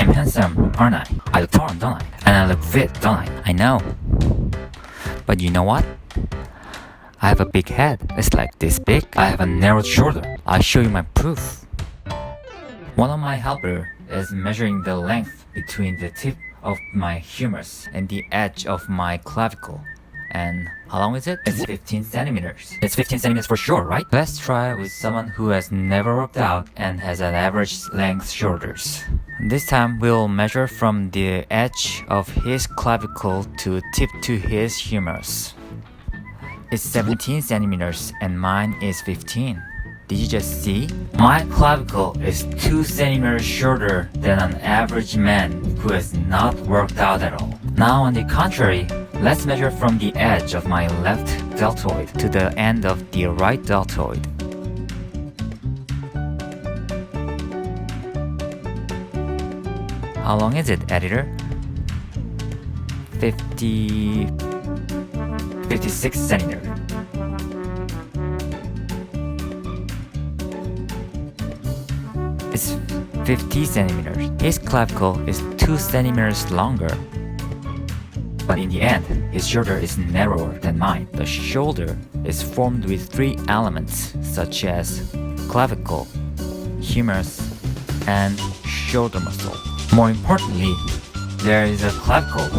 I'm handsome, aren't I? I look tall, don't I? And I look fit, don't I? I know. But you know what? I have a big head. It's like this big. I have a narrow shoulder. I'll show you my proof. One of my helper is measuring the length between the tip of my humerus and the edge of my clavicle. And how long is it? It's 15 centimeters. It's 15 centimeters for sure, right? Let's try with someone who has never worked out and has an average length shoulders. This time we'll measure from the edge of his clavicle to tip to his humerus. It's 17 centimeters and mine is 15. Did you just see? My clavicle is 2 centimeters shorter than an average man who has not worked out at all. Now on the contrary, let's measure from the edge of my left deltoid to the end of the right deltoid. How long is it, editor? 56 centimeters. It's 50 centimeters. His clavicle is 2 centimeters longer. But in the end, his shoulder is narrower than mine. The shoulder is formed with 3 elements such as clavicle, humerus, and shoulder muscle. More importantly, there is a clavicle,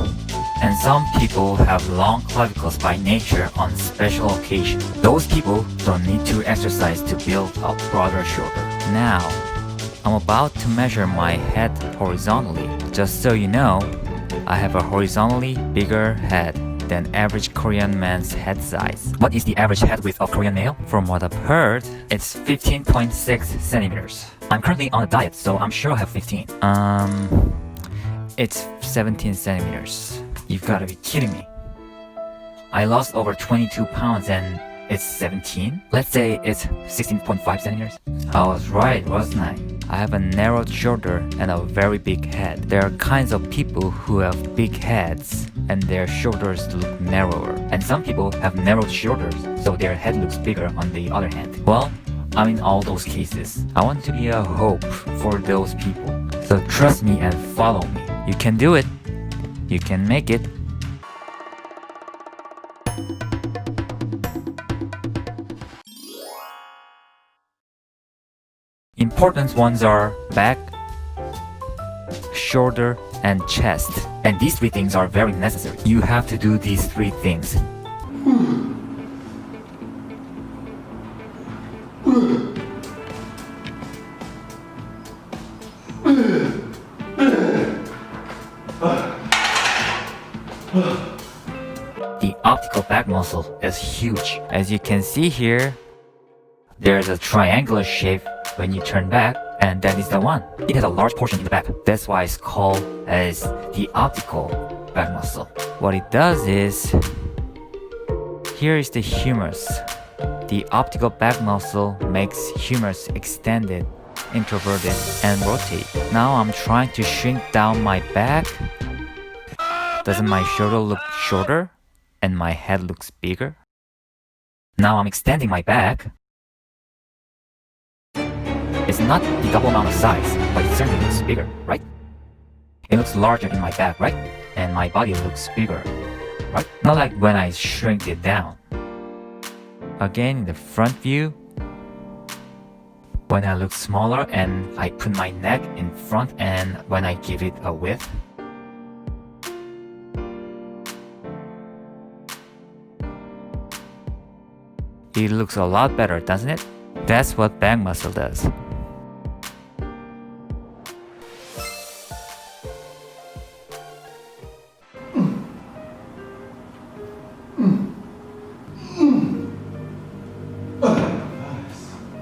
and some people have long clavicles by nature on special occasions. Those people don't need to exercise to build a broader shoulder. Now, I'm about to measure my head horizontally. Just so you know, I have a horizontally bigger head than average Korean man's head size. What is the average head width of Korean male? From what I've heard, it's 15.6 centimeters. I'm currently on a diet, so I'm sure I have 15. It's 17 centimeters. You've gotta be kidding me. I lost over 22 pounds and it's 17? Let's say it's 16.5 centimeters. I was right, wasn't I? I have a narrowed shoulder and a very big head. There are kinds of people who have big heads and their shoulders look narrower. And some people have narrowed shoulders, so their head looks bigger on the other hand. Well, I'm in all those cases. I want to be a hope for those people. So trust me and follow me. You can do it. You can make it. Important ones are back, shoulder, and chest. And these 3 things are very necessary. You have to do these 3 things. The optical back muscle is huge. As you can see here, there's a triangular shape when you turn back, and that is the one. It has a large portion in the back. That's why it's called as the optical back muscle. What it does is, here is the humerus. The optical back muscle makes humerus extended, introverted, and rotate. Now I'm trying to shrink down my back. Doesn't my shoulder look shorter? And my head looks bigger? Now I'm extending my back. It's not the double amount of size, but it certainly looks bigger, right? It looks larger in my back, right? And my body looks bigger, right? Not like when I shrink it down. Again, in the front view, when I look smaller and I put my neck in front and when I give it a width, it looks a lot better, doesn't it? That's what back muscle does.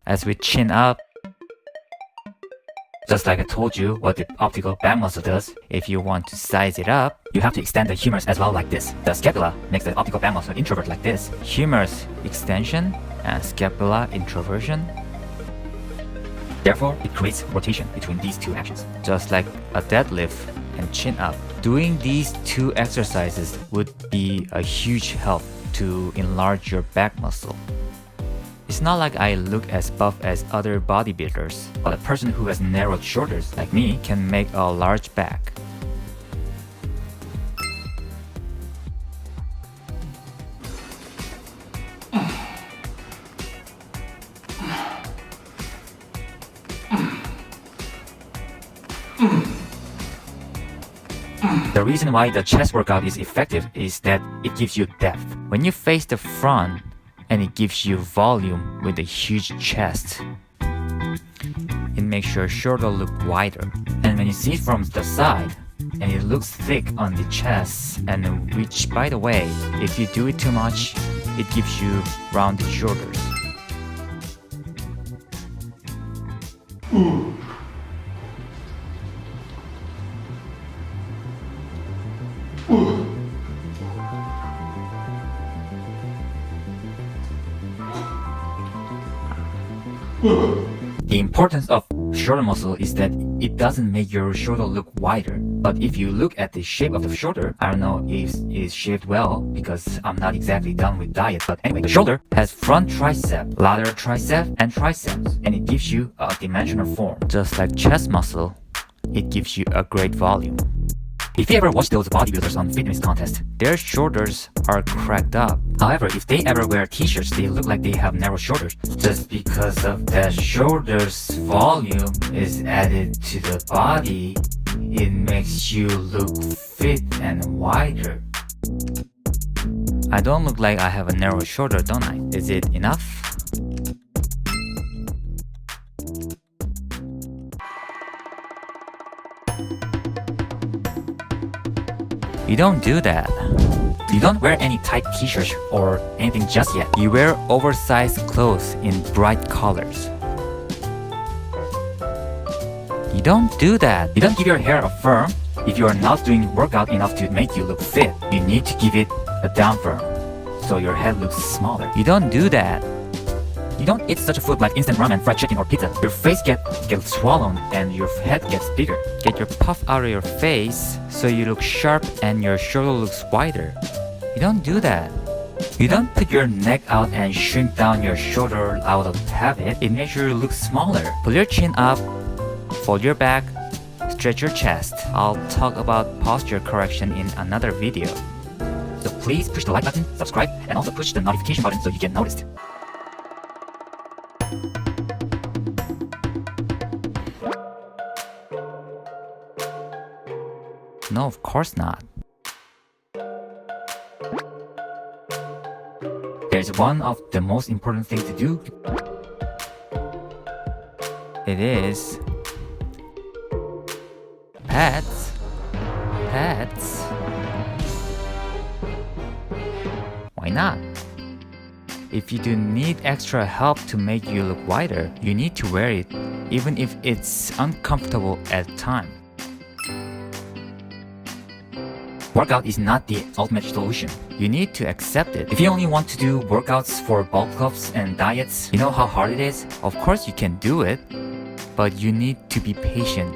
As we chin up, just like I told you what the optical back muscle does, if you want to size it up, you have to extend the humerus as well like this. The scapula makes the optical back muscle introvert like this. Humerus extension and scapula introversion. Therefore, it creates rotation between these 2 actions. Just like a deadlift and chin up. Doing these 2 exercises would be a huge help to enlarge your back muscle. It's not like I look as buff as other bodybuilders, but a person who has narrowed shoulders like me can make a large back. The reason why the chest workout is effective is that it gives you depth. When you face the front, and it gives you volume with a huge chest, it makes your shoulder look wider. And when you see it from the side, and it looks thick on the chest, and which, by the way, if you do it too much, it gives you rounded shoulders. The importance of shoulder muscle is that it doesn't make your shoulder look wider. But if you look at the shape of the shoulder, I don't know if it's shaped well because I'm not exactly done with diet. But anyway, the shoulder has front tricep, lateral tricep, and triceps, and it gives you a dimensional form. Just like chest muscle, it gives you a great volume. If you ever watch those bodybuilders on fitness contests, their shoulders are cracked up. However, if they ever wear t-shirts, they look like they have narrow shoulders. Just because of that shoulders volume is added to the body, it makes you look fit and wider. I don't look like I have a narrow shoulder, don't I? Is it enough? You don't do that. You don't wear any tight t-shirts or anything just yet. You wear oversized clothes in bright colors. You don't do that. You don't give your hair a firm. If you are not doing workout enough to make you look fit, you need to give it a down firm so your head looks smaller. You don't do that. You don't eat such a food like instant ramen, fried chicken, or pizza. Your face gets swollen and your head gets bigger. Get your puff out of your face so you look sharp and your shoulder looks wider. You don't do that. You don't put your neck out and shrink down your shoulder out of habit. It makes you look smaller. Pull your chin up, fold your back, stretch your chest. I'll talk about posture correction in another video. So please push the like button, subscribe, and also push the notification button so you get noticed. No, of course not. There's one of the most important things to do. It is pets. Why not? If you do need extra help to make you look wider, you need to wear it, even if it's uncomfortable at times. Workout is not the ultimate solution. You need to accept it. If you only want to do workouts for bulk ups and diets, you know how hard it is? Of course you can do it, but you need to be patient.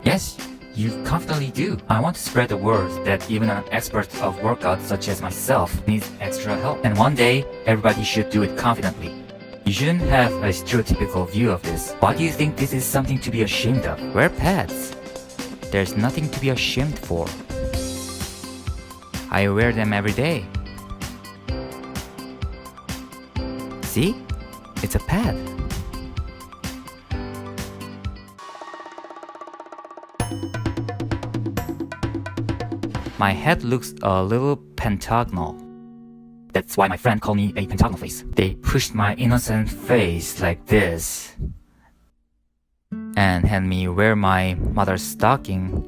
Yes, you confidently do. I want to spread the word that even an expert of workouts such as myself needs extra help. And one day, everybody should do it confidently. You shouldn't have a stereotypical view of this. Why do you think this is something to be ashamed of? Wear pads. There's nothing to be ashamed for. I wear them every day. See? It's a pad. My head looks a little pentagonal. That's why my friend called me a pentagonal face. They pushed my innocent face like this and had me wear my mother's stocking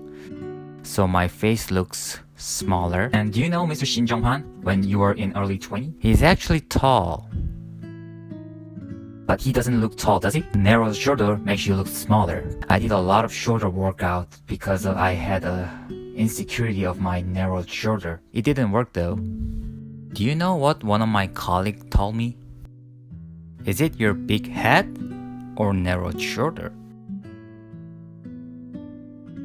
so my face looks smaller. And do you know Mr. Shin Jong-han when you were in early 20? He's actually tall. But he doesn't look tall, does he? Narrow shoulder makes you look smaller. I did a lot of shoulder workout because I had a insecurity of my narrow shoulder. It didn't work though. Do you know what one of my colleagues told me? Is it your big head or narrow shoulder?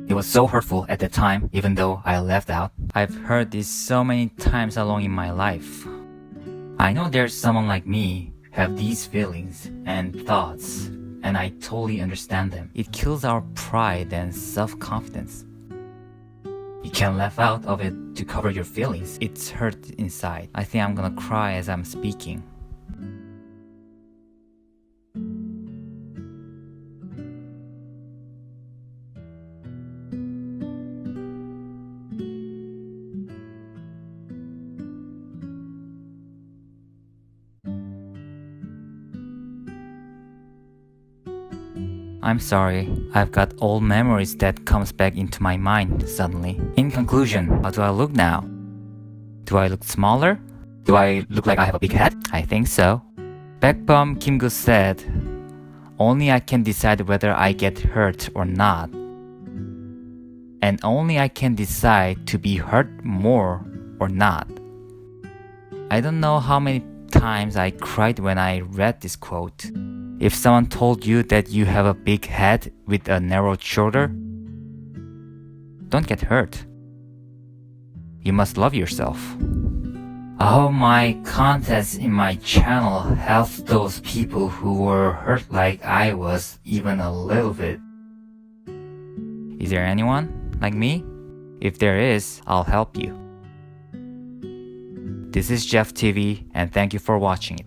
It was so hurtful at the time, even though I left out. I've heard this so many times along in my life. I know there's someone like me have these feelings and thoughts, and I totally understand them. It kills our pride and self-confidence. You can't laugh out of it to cover your feelings. It's hurt inside. I think I'm gonna cry as I'm speaking. I'm sorry, I've got old memories that comes back into my mind suddenly. In conclusion, how do I look now? Do I look smaller? Do I look like I have a big head? I think so. Baekbum Kim-gu said, only I can decide whether I get hurt or not. And only I can decide to be hurt more or not. I don't know how many times I cried when I read this quote. If someone told you that you have a big head with a narrow shoulder, don't get hurt. You must love yourself. I hope my contents in my channel helped those people who were hurt like I was even a little bit. Is there anyone like me? If there is, I'll help you. This is JeffTV, and thank you for watching it.